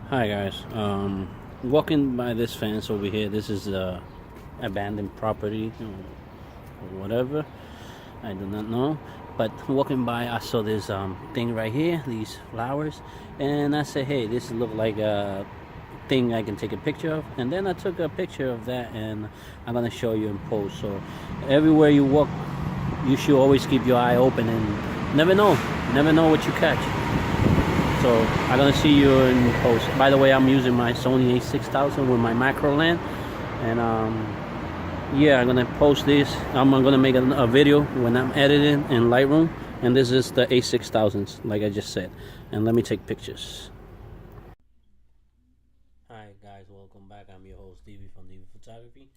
Hi guys. Walking by this fence over here. This is abandoned property, or whatever. I do not know. But walking by, I saw this thing right here. These flowers, and I said, "Hey, this look like a thing I can take a picture of." And then I took a picture of that, and I'm gonna show you in post. So everywhere you walk, you should always keep your eye open and never know what you catch. So I'm gonna see you in post. By the way, I'm using my Sony A6000 with my macro lens, and yeah, I'm gonna post this. I'm gonna make a video when I'm editing in Lightroom, and this is the A6000s, like I just said. And let me take pictures. Hi guys, welcome back. I'm your host Stevie from DV Photography,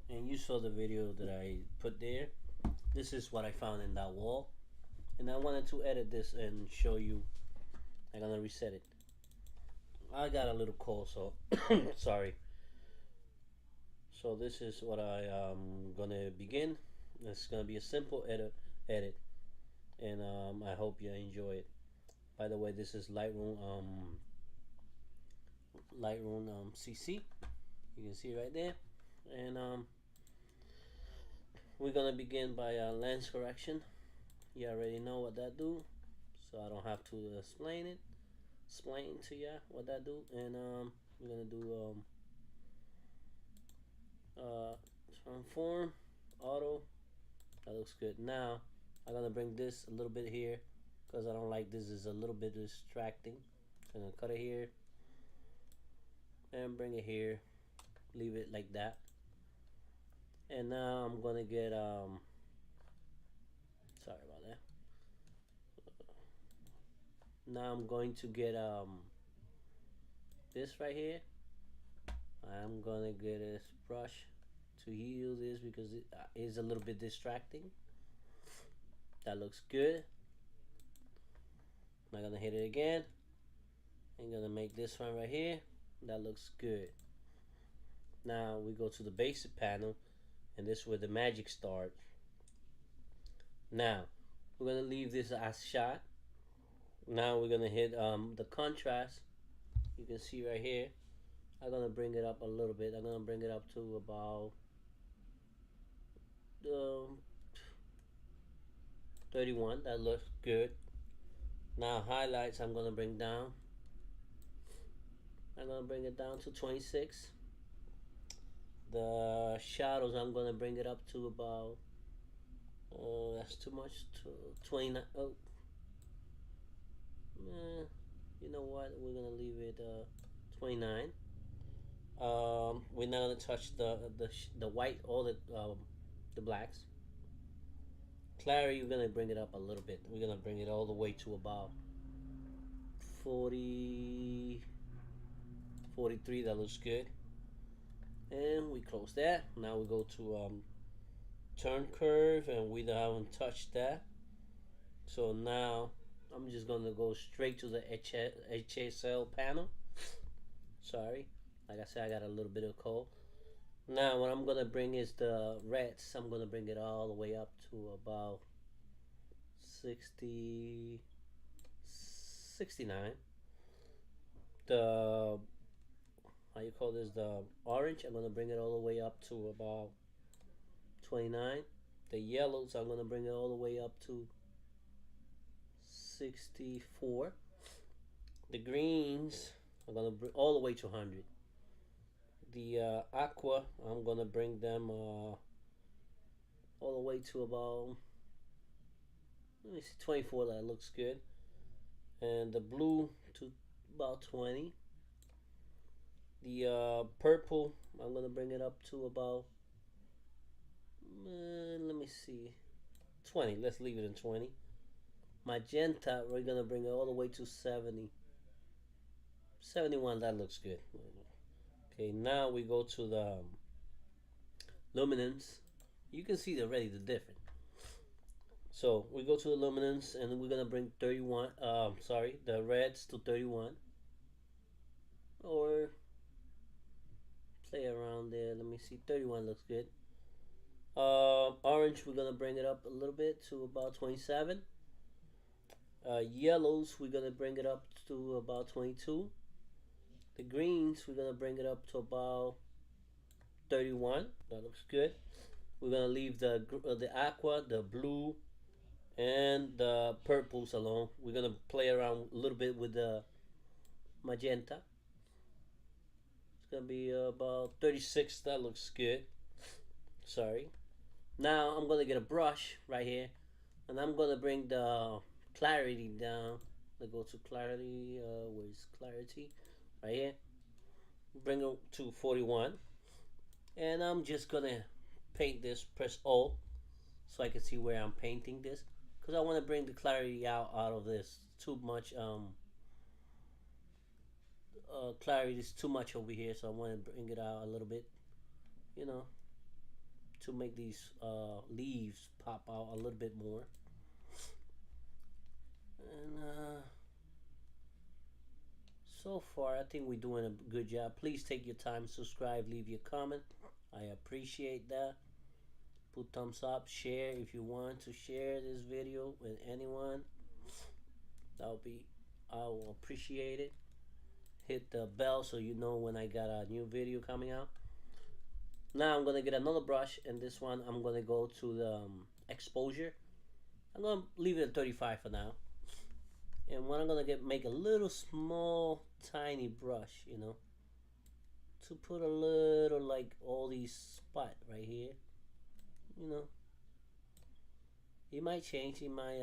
and you saw the video that I put there. This is what I found in that wall, and I wanted to edit this and show you. I'm gonna reset it. I got a little cold, so sorry. So this is what I am gonna begin. It's gonna be a simple edit, and I hope you enjoy it. By the way, this is Lightroom CC. You can see right there, and we're gonna begin by lens correction. You already know what that do, so I don't have to explain to you what that do, and we're gonna do uh, transform auto. That looks good. Now I'm gonna bring this a little bit here because I don't like this is a little bit distracting. So I'm gonna cut it here and bring it here. Leave it like that. And now I'm gonna get sorry about that. Now I'm going to get this right here. I'm gonna get a brush to heal this because it is a little bit distracting. That looks good. I'm gonna hit it again. I'm gonna make this one right here. That looks good. Now we go to the basic panel, and this is where the magic starts. Now we're gonna leave this as shot. Now we're gonna hit the contrast. You can see right here. I'm gonna bring it up a little bit. I'm gonna bring it up to about 31. That looks good. Now highlights I'm gonna bring down. I'm gonna bring it down to 26. The shadows I'm gonna bring it up to about that's too much, to 29. Oh, you know what, we're gonna leave it 29. We're not gonna touch the white or the blacks. Clarity, we're gonna bring it up a little bit. We're gonna bring it all the way to about 40, 43. That looks good. And we close that. Now we go to turn curve, and we haven't touched that. So now I'm just gonna go straight to the HSL panel. Sorry, like I said, I got a little bit of cold. Now what I'm gonna bring is the reds. I'm gonna bring it all the way up to about 60, 69. The how you call this, the orange, I'm gonna bring it all the way up to about 29. The yellows, I'm gonna bring it all the way up to 64. The greens, I'm gonna bring all the way to 100. The aqua, I'm gonna bring them all the way to about, let me see, 24. That looks good. And the blue to about 20. The purple, I'm gonna bring it up to about let me see, 20. Let's leave it in 20. Magenta, we're gonna bring it all the way to 70. 71. That looks good. Okay, now we go to the luminance. You can see already the difference. So we go to the luminance, and we're gonna bring 31. Sorry, the reds to 31, or play around there. Let me see. 31 looks good. Orange, we're gonna bring it up a little bit to about 27. Yellows, we're gonna bring it up to about 22. The greens, we're gonna bring it up to about 31. That looks good. We're gonna leave the aqua, the blue, and the purples alone. We're gonna play around a little bit with the magenta. It's gonna be about 36. That looks good. Sorry. Now I'm gonna get a brush right here, and I'm gonna bring the clarity down. Let's go to clarity. Where's clarity? Right here. Bring it to 41, and I'm just gonna paint this. Press O so I can see where I'm painting this, because I want to bring the clarity out of this. Too much clarity is too much over here, so I want to bring it out a little bit. You know, to make these leaves pop out a little bit more. And so far, I think we're doing a good job. Please take your time, subscribe, leave your comment. I appreciate that. Put thumbs up, share if you want to share this video with anyone. I will appreciate it. Hit the bell so you know when I got a new video coming out. Now I'm gonna get another brush, and this one I'm gonna go to the exposure. I'm gonna leave it at 35 for now. And what I'm gonna make a little small tiny brush, to put a little, like, all these spot right here. It might change. It might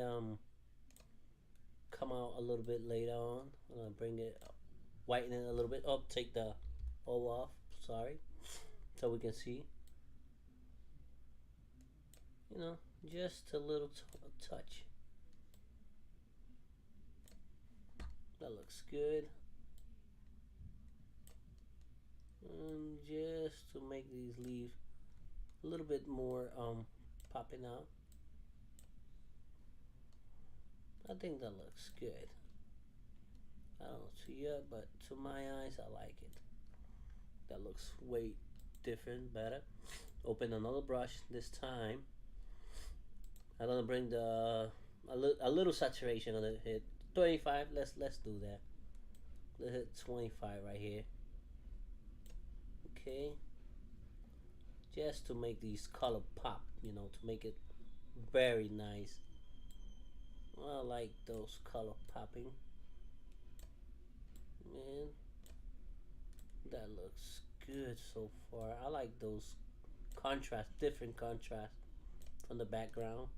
come out a little bit later on. I'm gonna bring it up, whiten it a little bit. Oh, take the O off. Sorry, so we can see. Just a little touch. That looks good. And just to make these leaves a little bit more popping out. I think that looks good. I don't know to you, but to my eyes, I like it. That looks way different, better. Open another brush this time. I'm gonna bring the a little saturation on it. Hit 25. Let's do that. Let's hit 25 right here. Okay. Just to make these color pop, to make it very nice. I like those color popping. Man, that looks good so far. I like those contrast, different contrast from the background.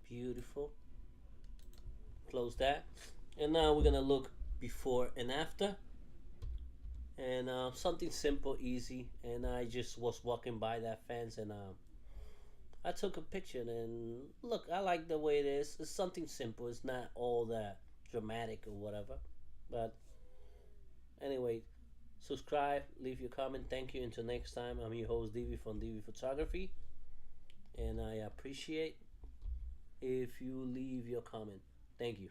Beautiful. Close that. And now we're gonna look before and after. And something simple, easy. And I just was walking by that fence, and I took a picture. And look, I like the way it is. It's something simple. It's not all that dramatic or whatever. But anyway, subscribe, leave your comment. Thank you. Until next time, I'm your host, Divi from Divi Photography. And I appreciate if you leave your comment. Thank you.